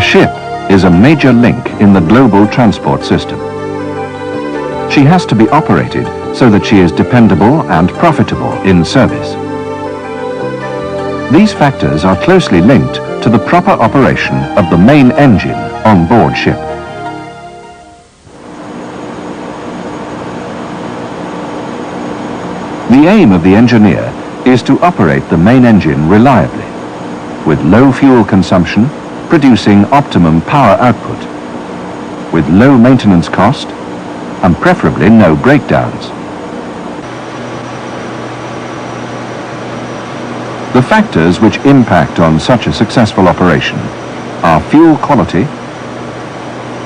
ship is a major link in the global transport system. She has to be operated so that she is dependable and profitable in service. These factors are closely linked to the proper operation of the main engine on board ship. The aim of the engineer is to operate the main engine reliably, with low fuel consumption, producing optimum power output, with low maintenance cost, and preferably no breakdowns. The factors which impact on such a successful operation are fuel quality,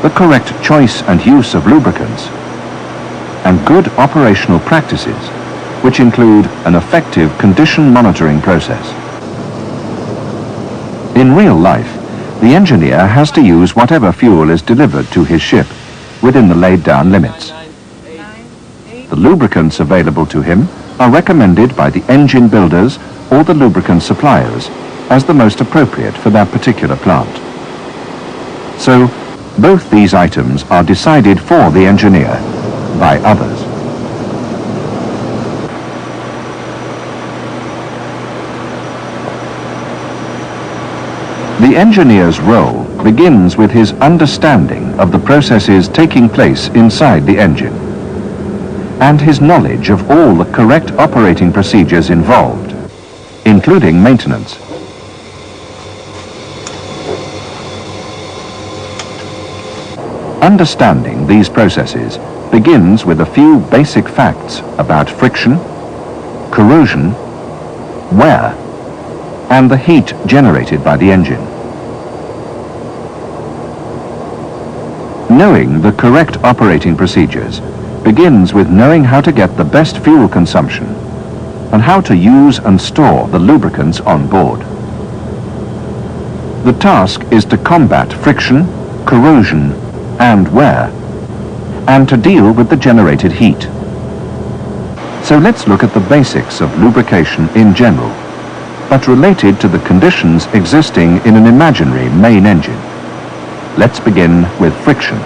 the correct choice and use of lubricants, and good operational practices, which include an effective condition monitoring process. In real life, the engineer has to use whatever fuel is delivered to his ship within the laid-down limits. The lubricants available to him are recommended by the engine builders or the lubricant suppliers as the most appropriate for that particular plant. So, both these items are decided for the engineer by others. The engineer's role begins with his understanding of the processes taking place inside the engine and his knowledge of all the correct operating procedures involved, including maintenance. Understanding these processes begins with a few basic facts about friction, corrosion, wear, and the heat generated by the engine. Knowing the correct operating procedures begins with knowing how to get the best fuel consumption and how to use and store the lubricants on board. The task is to combat friction, corrosion, and wear, and to deal with the generated heat. So let's look at the basics of lubrication in general, but related to the conditions existing in an imaginary main engine. Let's begin with friction.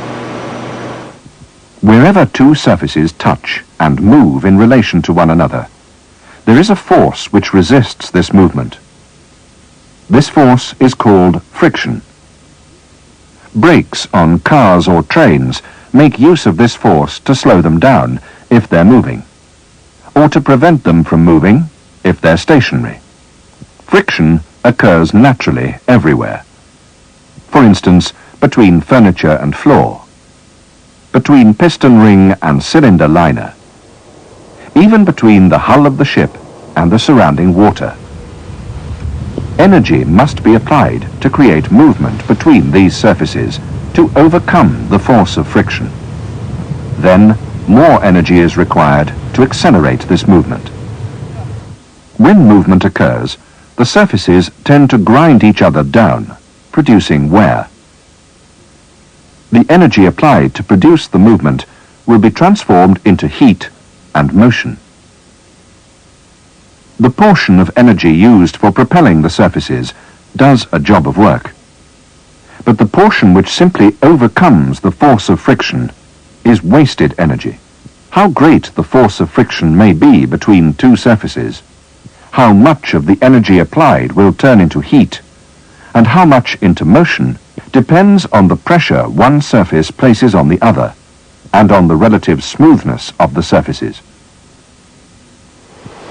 Wherever two surfaces touch and move in relation to one another, there is a force which resists this movement. This force is called friction. Brakes on cars or trains make use of this force to slow them down if they're moving, or to prevent them from moving if they're stationary. Friction occurs naturally everywhere. For instance, between furniture and floor, between piston ring and cylinder liner, even between the hull of the ship and the surrounding water. Energy must be applied to create movement between these surfaces to overcome the force of friction. Then, more energy is required to accelerate this movement. When movement occurs, the surfaces tend to grind each other down, producing wear. The energy applied to produce the movement will be transformed into heat and motion. The portion of energy used for propelling the surfaces does a job of work, but the portion which simply overcomes the force of friction is wasted energy. How great the force of friction may be between two surfaces, how much of the energy applied will turn into heat, and how much into motion depends on the pressure one surface places on the other, and on the relative smoothness of the surfaces.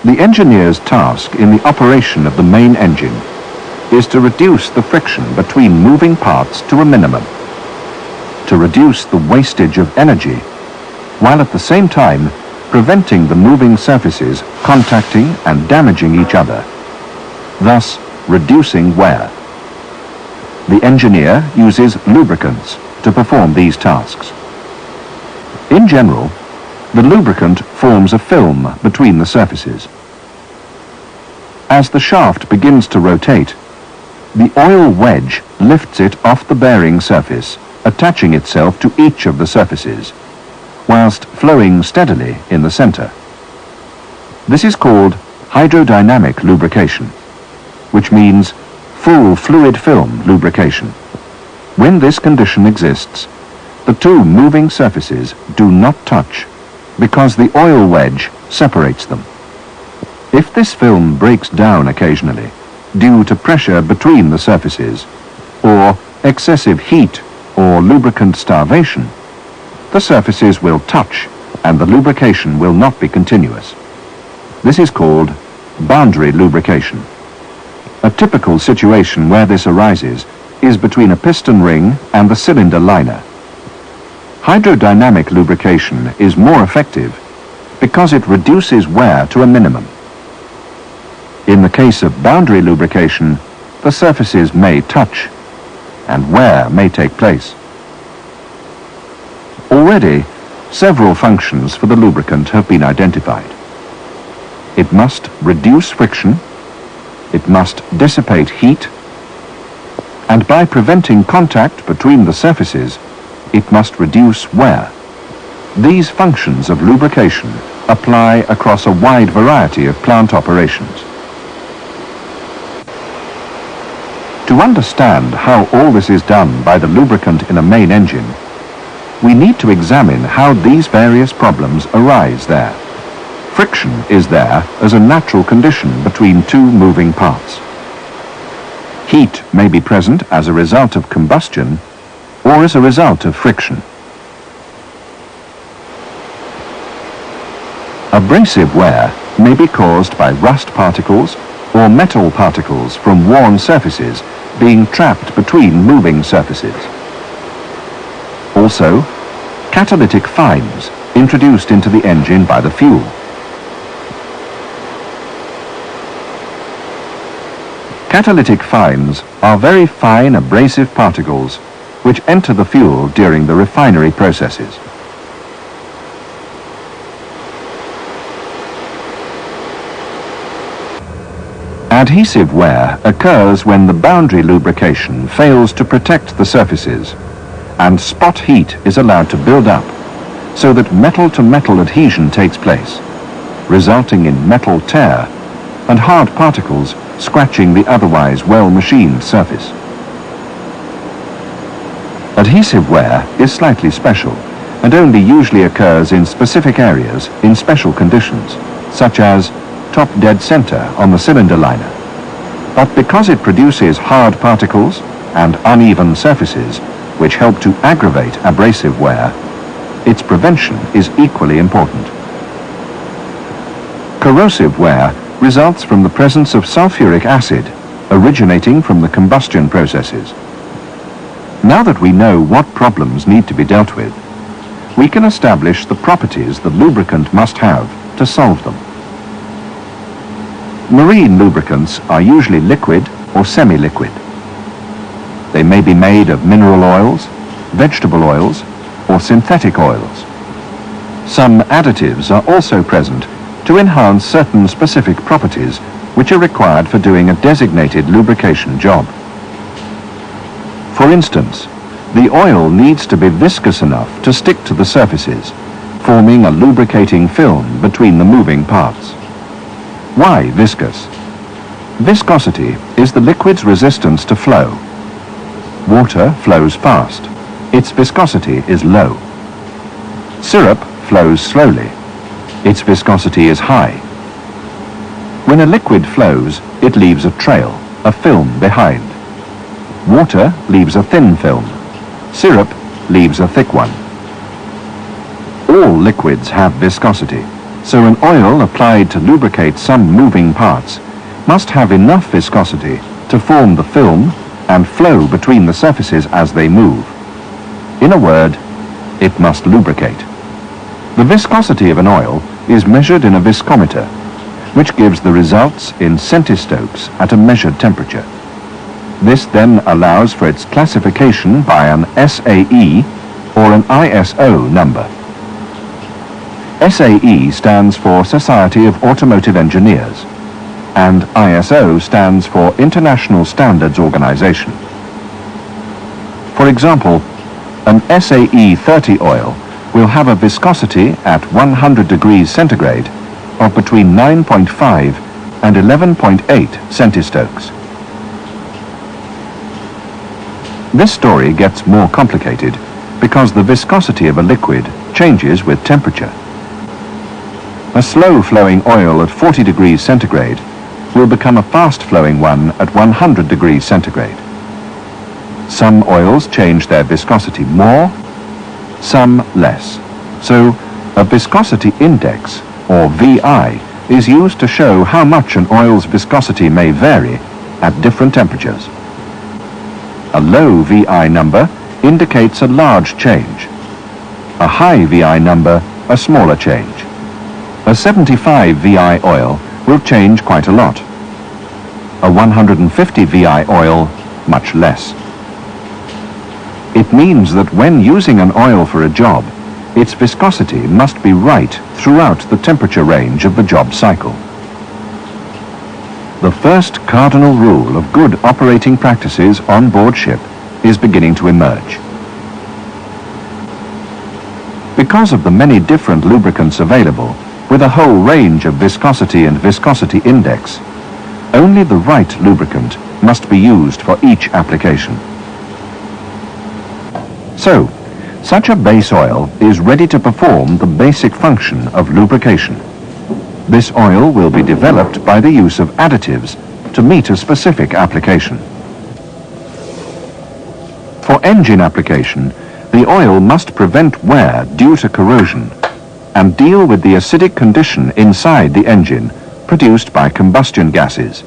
The engineer's task in the operation of the main engine is to reduce the friction between moving parts to a minimum, to reduce the wastage of energy, while at the same time preventing the moving surfaces contacting and damaging each other, thus reducing wear. The engineer uses lubricants to perform these tasks. In general, the lubricant forms a film between the surfaces. As the shaft begins to rotate, the oil wedge lifts it off the bearing surface, attaching itself to each of the surfaces, whilst flowing steadily in the center. This is called hydrodynamic lubrication, which means full fluid film lubrication, When this condition exists, the two moving surfaces do not touch because the oil wedge separates them. If this film breaks down occasionally due to pressure between the surfaces or excessive heat or lubricant starvation, the surfaces will touch and the lubrication will not be continuous. This is called boundary lubrication. A typical situation where this arises is between a piston ring and the cylinder liner. Hydrodynamic lubrication is more effective because it reduces wear to a minimum. In the case of boundary lubrication, the surfaces may touch and wear may take place. Already, several functions for the lubricant have been identified. It must reduce friction, it must dissipate heat, and by preventing contact between the surfaces, it must reduce wear. These functions of lubrication apply across a wide variety of plant operations. To understand how all this is done by the lubricant in a main engine, we need to examine how these various problems arise there. Friction is there as a natural condition between two moving parts. Heat may be present as a result of combustion or as a result of friction. Abrasive wear may be caused by rust particles or metal particles from worn surfaces being trapped between moving surfaces. Also, catalytic fines introduced into the engine by the fuel. Catalytic fines are very fine abrasive particles which enter the fuel during the refinery processes. Adhesive wear occurs when the boundary lubrication fails to protect the surfaces and spot heat is allowed to build up so that metal-to-metal adhesion takes place, resulting in metal tear and hard particles scratching the otherwise well-machined surface. Adhesive wear is slightly special and only usually occurs in specific areas in special conditions, such as top dead center on the cylinder liner. But because it produces hard particles and uneven surfaces which help to aggravate abrasive wear, its prevention is equally important. Corrosive wear results from the presence of sulfuric acid originating from the combustion processes. Now that we know what problems need to be dealt with, we can establish the properties the lubricant must have to solve them. Marine lubricants are usually liquid or semi-liquid. They may be made of mineral oils, vegetable oils, or synthetic oils. Some additives are also present to enhance certain specific properties which are required for doing a designated lubrication job. For instance, the oil needs to be viscous enough to stick to the surfaces, forming a lubricating film between the moving parts. Why viscous? Viscosity is the liquid's resistance to flow. Water flows fast. Its viscosity is low. Syrup flows slowly. Its viscosity is high. When a liquid flows, it leaves a trail, a film behind. Water leaves a thin film. Syrup leaves a thick one. All liquids have viscosity, so an oil applied to lubricate some moving parts must have enough viscosity to form the film and flow between the surfaces as they move. In a word, it must lubricate. The viscosity of an oil is measured in a viscometer, which gives the results in centistokes at a measured temperature. This then allows for its classification by an SAE or an ISO number. SAE stands for Society of Automotive Engineers, and ISO stands for International Standards Organization. For example, an SAE 30 oil will have a viscosity at 100 degrees centigrade of between 9.5 and 11.8 centistokes. This story gets more complicated because the viscosity of a liquid changes with temperature. A slow-flowing oil at 40 degrees centigrade will become a fast-flowing one at 100 degrees centigrade. Some oils change their viscosity more, some less. So a viscosity index, or VI, is used to show how much an oil's viscosity may vary at different temperatures. A low VI number indicates a large change. A high VI number, a smaller change. A 75 VI oil will change quite a lot. A 150 VI oil, much less. It means that when using an oil for a job, its viscosity must be right throughout the temperature range of the job cycle. The first cardinal rule of good operating practices on board ship is beginning to emerge. Because of the many different lubricants available, with a whole range of viscosity and viscosity index, only the right lubricant must be used for each application. So, such a base oil is ready to perform the basic function of lubrication. This oil will be developed by the use of additives to meet a specific application. For engine application, the oil must prevent wear due to corrosion and deal with the acidic condition inside the engine produced by combustion gases.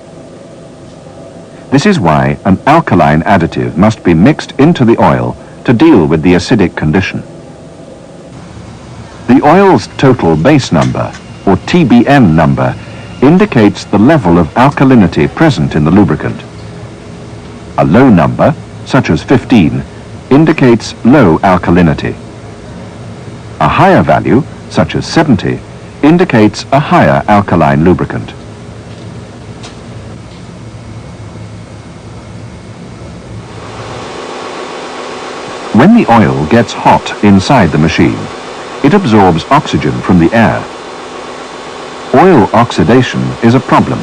This is why an alkaline additive must be mixed into the oil to deal with the acidic condition. The oil's total base number, or TBN number, indicates the level of alkalinity present in the lubricant. A low number, such as 15, indicates low alkalinity. A higher value, such as 70, indicates a higher alkaline lubricant. When the oil gets hot inside the machine, it absorbs oxygen from the air. Oil oxidation is a problem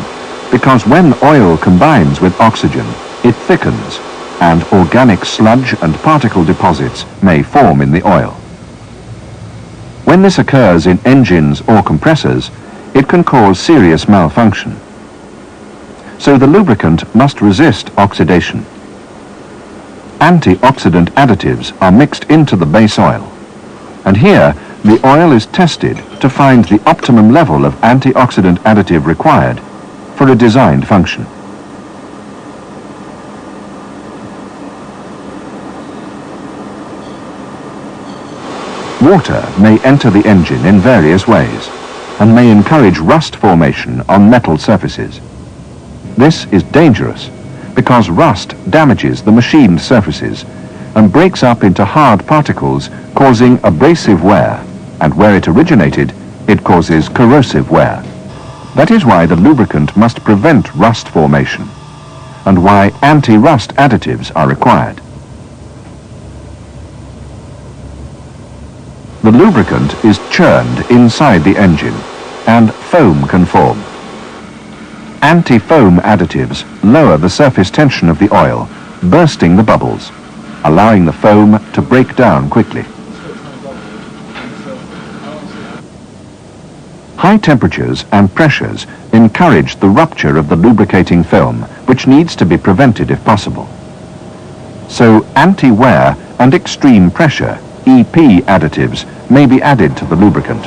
because when oil combines with oxygen, it thickens and organic sludge and particle deposits may form in the oil. When this occurs in engines or compressors, it can cause serious malfunction. So the lubricant must resist oxidation. Antioxidant additives are mixed into the base oil, and here the oil is tested to find the optimum level of antioxidant additive required for a designed function. Water may enter the engine in various ways and may encourage rust formation on metal surfaces. This is dangerous because rust damages the machined surfaces and breaks up into hard particles, causing abrasive wear, and where it originated, it causes corrosive wear. That is why the lubricant must prevent rust formation and why anti-rust additives are required. The lubricant is churned inside the engine and foam can form. Anti-foam additives lower the surface tension of the oil, bursting the bubbles, allowing the foam to break down quickly. High temperatures and pressures encourage the rupture of the lubricating film, which needs to be prevented if possible. So anti-wear and extreme pressure, EP additives, may be added to the lubricant.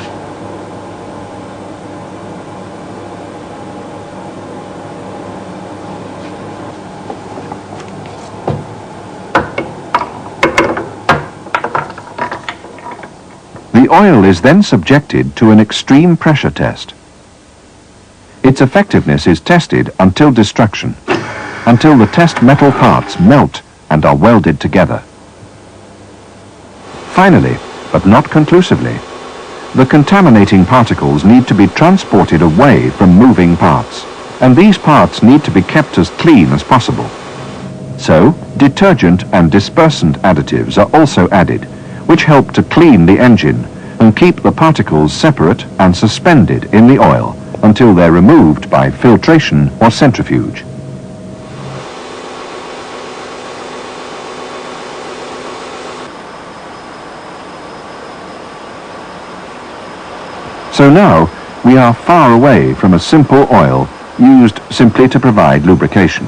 The oil is then subjected to an extreme pressure test. Its effectiveness is tested until destruction, until the test metal parts melt and are welded together. Finally, but not conclusively, the contaminating particles need to be transported away from moving parts, and these parts need to be kept as clean as possible. So, detergent and dispersant additives are also added, which help to clean the engine and keep the particles separate and suspended in the oil until they're removed by filtration or centrifuge. So now we are far away from a simple oil used simply to provide lubrication.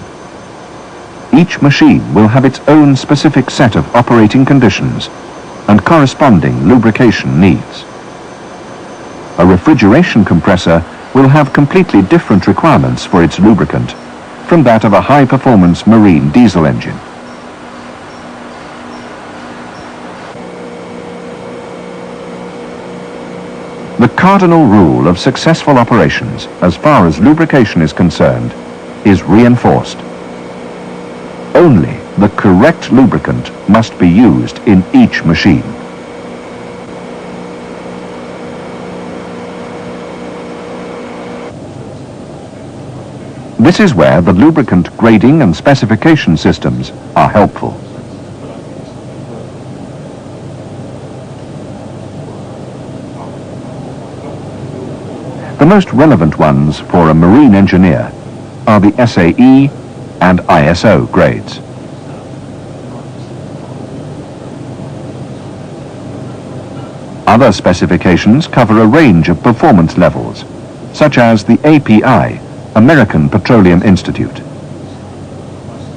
Each machine will have its own specific set of operating conditions and corresponding lubrication needs. A refrigeration compressor will have completely different requirements for its lubricant from that of a high-performance marine diesel engine. The cardinal rule of successful operations, as far as lubrication is concerned, is reinforced. Only the correct lubricant must be used in each machine. This is where the lubricant grading and specification systems are helpful. The most relevant ones for a marine engineer are the SAE and ISO grades. Other specifications cover a range of performance levels, such as the API, American Petroleum Institute.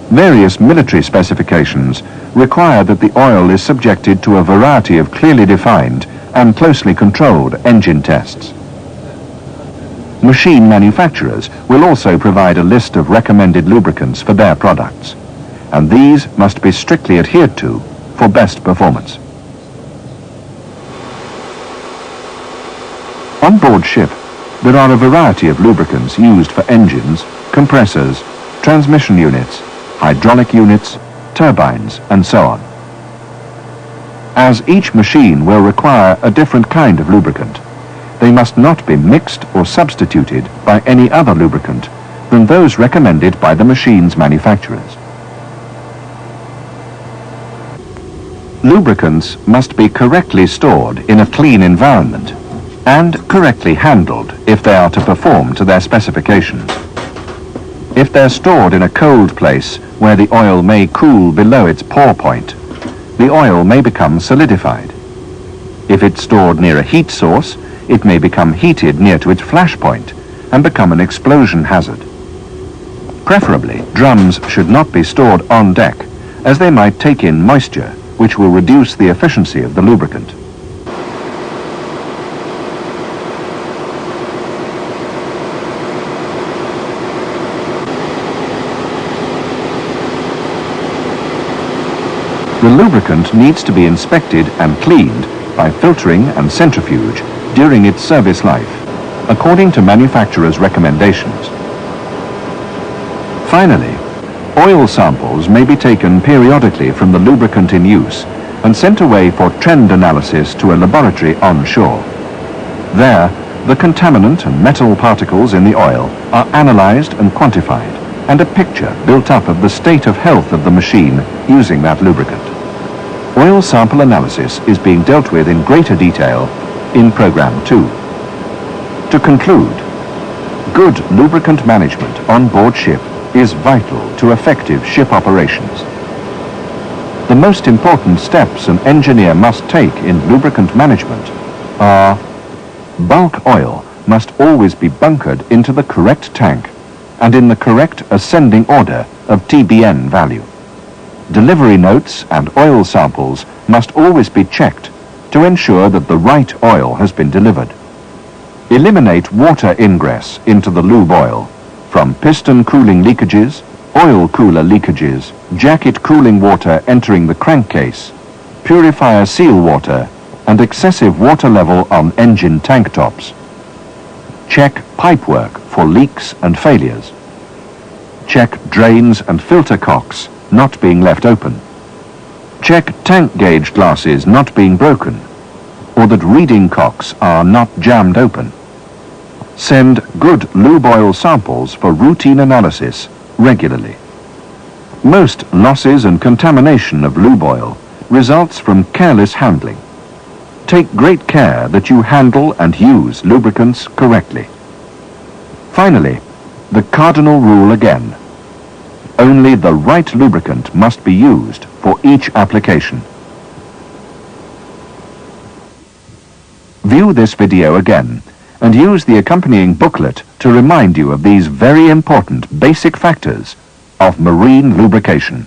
Various military specifications require that the oil is subjected to a variety of clearly defined and closely controlled engine tests. Machine manufacturers will also provide a list of recommended lubricants for their products, and these must be strictly adhered to for best performance. On board ship, there are a variety of lubricants used for engines, compressors, transmission units, hydraulic units, turbines, and so on. As each machine will require a different kind of lubricant, they must not be mixed or substituted by any other lubricant than those recommended by the machine's manufacturers. Lubricants must be correctly stored in a clean environment and correctly handled if they are to perform to their specifications. If they're stored in a cold place where the oil may cool below its pour point, the oil may become solidified. If it's stored near a heat source, it may become heated near to its flash point and become an explosion hazard. Preferably, drums should not be stored on deck, as they might take in moisture, which will reduce the efficiency of the lubricant. The lubricant needs to be inspected and cleaned by filtering and centrifuge during its service life, according to manufacturers' recommendations. Finally, oil samples may be taken periodically from the lubricant in use and sent away for trend analysis to a laboratory on shore. There, the contaminant and metal particles in the oil are analyzed and quantified, and a picture built up of the state of health of the machine using that lubricant. Oil sample analysis is being dealt with in greater detail in Program 2. To conclude, good lubricant management on board ship is vital to effective ship operations. The most important steps an engineer must take in lubricant management are: bulk oil must always be bunkered into the correct tank and in the correct ascending order of TBN value. Delivery notes and oil samples must always be checked to ensure that the right oil has been delivered. Eliminate water ingress into the lube oil from piston cooling leakages, oil cooler leakages, jacket cooling water entering the crankcase, purifier seal water, and excessive water level on engine tank tops. Check pipework for leaks and failures. Check drains and filter cocks not being left open. Check tank gauge glasses not being broken, or that reading cocks are not jammed open. Send good lube oil samples for routine analysis regularly. Most losses and contamination of lube oil results from careless handling. Take great care that you handle and use lubricants correctly. Finally, the cardinal rule again. Only the right lubricant must be used for each application. View this video again and use the accompanying booklet to remind you of these very important basic factors of marine lubrication.